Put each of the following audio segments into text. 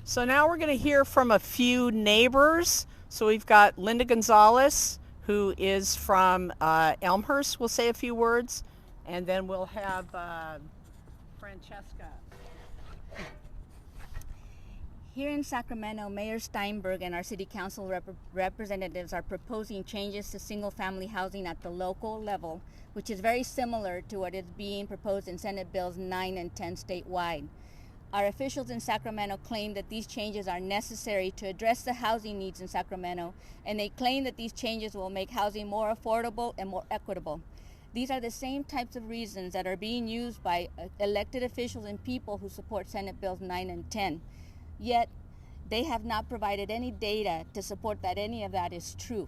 So now we're going to hear from a few neighbors. So we've got Linda Gonzalez, who is from Elmhurst, will say a few words, and then we'll have Francesca. Here in Sacramento, Mayor Steinberg and our City Council representatives are proposing changes to single-family housing at the local level, which is very similar to what is being proposed in Senate Bills 9 and 10 statewide. Our officials in Sacramento claim that these changes are necessary to address the housing needs in Sacramento, and they claim that these changes will make housing more affordable and more equitable. These are the same types of reasons that are being used by elected officials and people who support Senate Bills 9 and 10. Yet, they have not provided any data to support that any of that is true.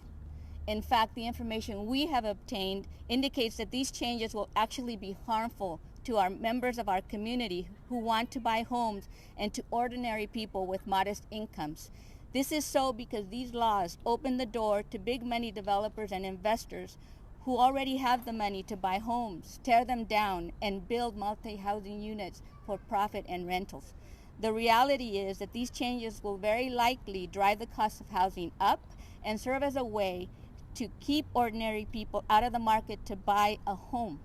In fact, the information we have obtained indicates that these changes will actually be harmful to our members of our community who want to buy homes and to ordinary people with modest incomes. This is so because these laws open the door to big money developers and investors who already have the money to buy homes, tear them down, and build multi-housing units for profit and rentals. The reality is that these changes will very likely drive the cost of housing up and serve as a way to keep ordinary people out of the market to buy a home.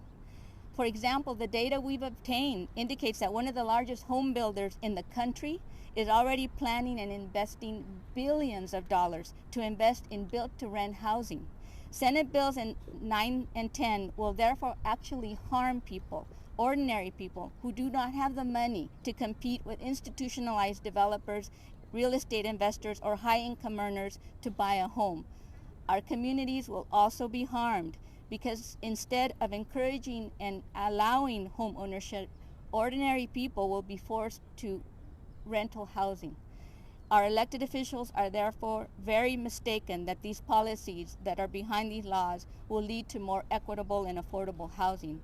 For example, the data we've obtained indicates that one of the largest home builders in the country is already planning and investing billions of dollars to invest in built-to-rent housing. Senate Bills 9 and 10 will therefore actually harm people, ordinary people who do not have the money to compete with institutionalized developers, real estate investors, or high-income earners to buy a home. Our communities will also be harmed because instead of encouraging and allowing home ownership, ordinary people will be forced to rental housing. Our elected officials are therefore very mistaken that these policies that are behind these laws will lead to more equitable and affordable housing.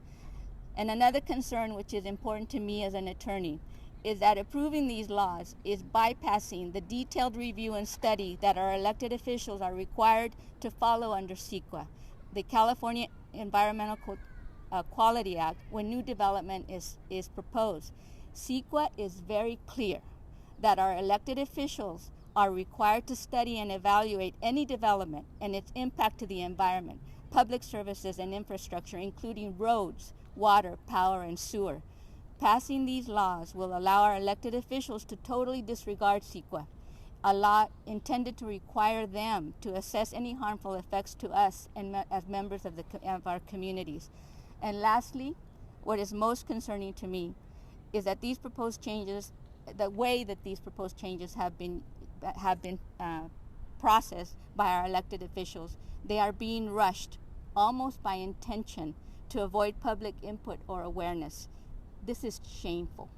And another concern which is important to me as an attorney is that approving these laws is bypassing the detailed review and study that our elected officials are required to follow under CEQA, the California Environmental Quality Act, when new development is proposed. CEQA is very clear that our elected officials are required to study and evaluate any development and its impact to the environment, public services and infrastructure, including roads, water, power, and sewer. Passing these laws will allow our elected officials to totally disregard CEQA, a law intended to require them to assess any harmful effects to us and as members of our communities. And lastly, what is most concerning to me is that these proposed changes, the way that these proposed changes have been processed by our elected officials, they are being rushed almost by intention to avoid public input or awareness. This is shameful,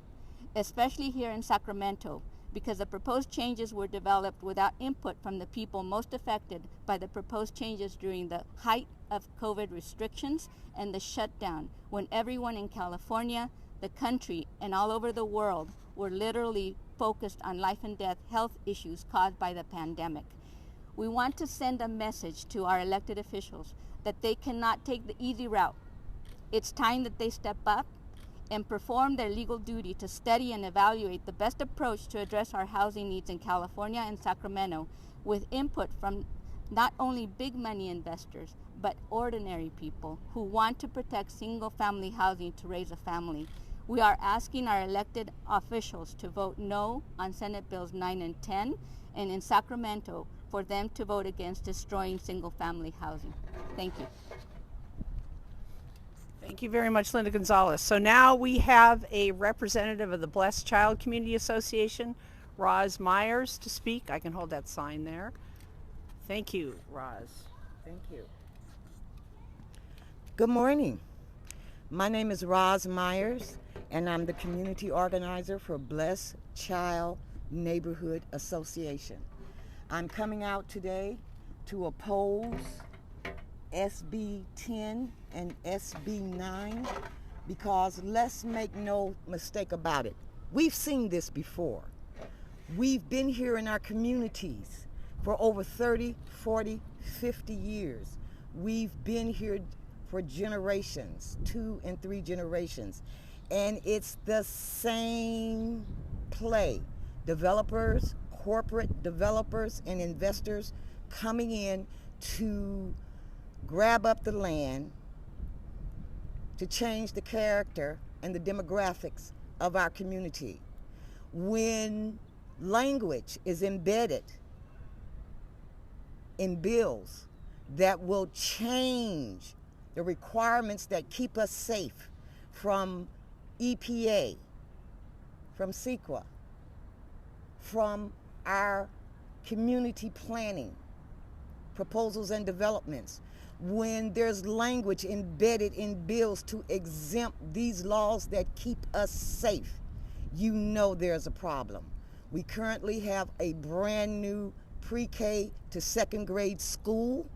especially here in Sacramento, because the proposed changes were developed without input from the people most affected by the proposed changes during the height of COVID restrictions and the shutdown, when everyone in California, the country, and all over the world were literally focused on life and death health issues caused by the pandemic. We want to send a message to our elected officials that they cannot take the easy route. It's time that they step up and perform their legal duty to study and evaluate the best approach to address our housing needs in California and Sacramento, with input from not only big money investors, but ordinary people who want to protect single-family housing to raise a family. We are asking our elected officials to vote no on Senate Bills 9 and 10, and in Sacramento, for them to vote against destroying single-family housing. Thank you. Thank you very much, Linda Gonzalez. So now we have a representative of the Blessed Child Community Association, Roz Myers, to speak. I can hold that sign there. Thank you, Roz. Thank you. Good morning. My name is Roz Myers, and I'm the community organizer for Blessed Child Neighborhood Association. I'm coming out today to oppose SB 10 and SB 9 because let's make no mistake about it. We've seen this before. We've been here in our communities for over 30, 40, 50 years. We've been here for generations, 2 and 3 generations. And it's the same play. developers, corporate developers, and investors coming in to grab up the land, to change the character and the demographics of our community. When language is embedded in bills that will change the requirements that keep us safe from EPA, from CEQA, from our community planning proposals and developments, when there's language embedded in bills to exempt these laws that keep us safe, you know there's a problem. We currently have a brand new pre-K to second grade school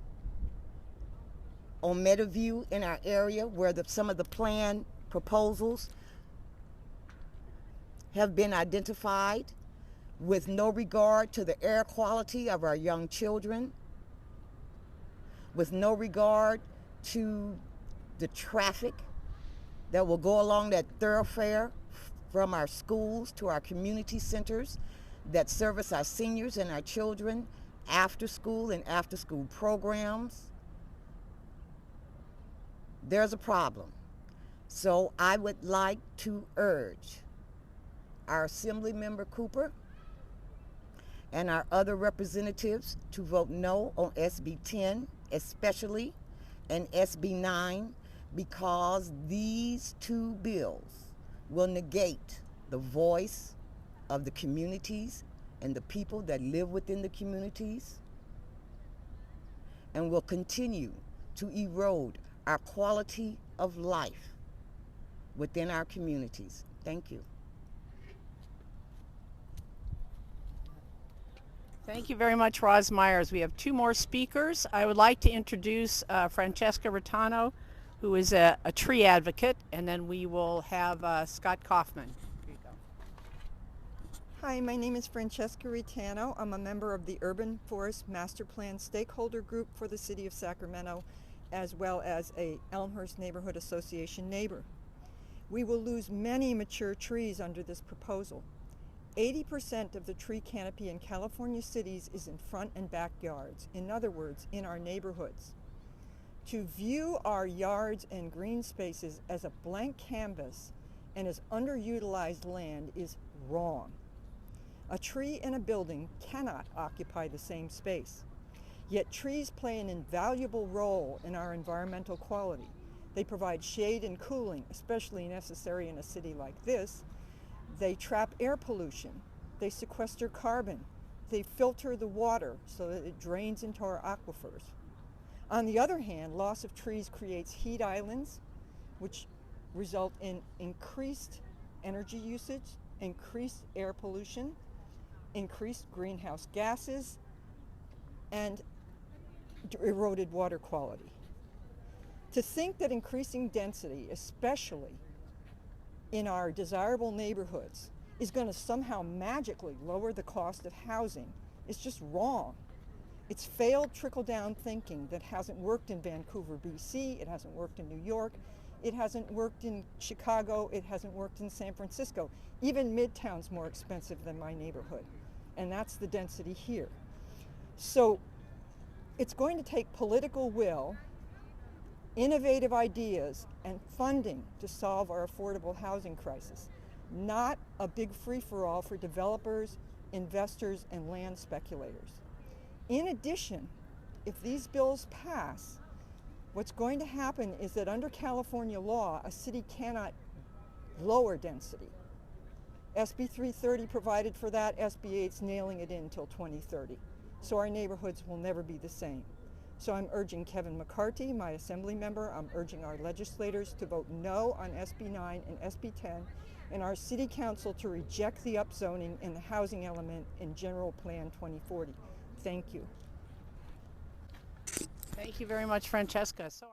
on Meadowview in our area where some of the plan proposals have been identified with no regard to the air quality of our young children, with no regard to the traffic that will go along that thoroughfare from our schools to our community centers that service our seniors and our children after school and after school programs. There's a problem. So I would like to urge our Assembly Member Cooper and our other representatives to vote no on SB 10 especially, and SB 9, because these two bills will negate the voice of the communities and the people that live within the communities, and will continue to erode our quality of life within our communities. Thank you. Thank you very much, Roz Myers. We have two more speakers. I would like to introduce Francesca Ritano, who is a tree advocate, and then we will have Scott Kaufman. Here you go. Hi, my name is Francesca Ritano. I'm a member of the Urban Forest Master Plan Stakeholder Group for the City of Sacramento, as well as a Elmhurst Neighborhood Association neighbor. We will lose many mature trees under this proposal. 80% of the tree canopy in California cities is in front and backyards, in other words, in our neighborhoods. To view our yards and green spaces as a blank canvas and as underutilized land is wrong. A tree in a building cannot occupy the same space. Yet trees play an invaluable role in our environmental quality. They provide shade and cooling, especially necessary in a city like this. They trap air pollution, they sequester carbon, they filter the water so that it drains into our aquifers. On the other hand, loss of trees creates heat islands, which result in increased energy usage, increased air pollution, increased greenhouse gases, and eroded water quality. To think that increasing density, especially in our desirable neighborhoods, is going to somehow magically lower the cost of housing is just wrong. It's failed trickle-down thinking that hasn't worked in Vancouver, BC, it hasn't worked in New York, it hasn't worked in Chicago, it hasn't worked in San Francisco. Even Midtown's more expensive than my neighborhood, and that's the density here. So it's going to take political will, innovative ideas, and funding to solve our affordable housing crisis, not a big free-for-all for developers, investors, and land speculators. In addition, if these bills pass, what's going to happen is that under California law, a city cannot lower density. SB 330 provided for that, SB 8's nailing it in until 2030. So our neighborhoods will never be the same. So I'm urging Kevin McCarthy, my assembly member, I'm urging our legislators to vote no on SB 9 and SB 10, and our city council to reject the upzoning and the housing element in General Plan 2040. Thank you. Thank you very much, Francesca. So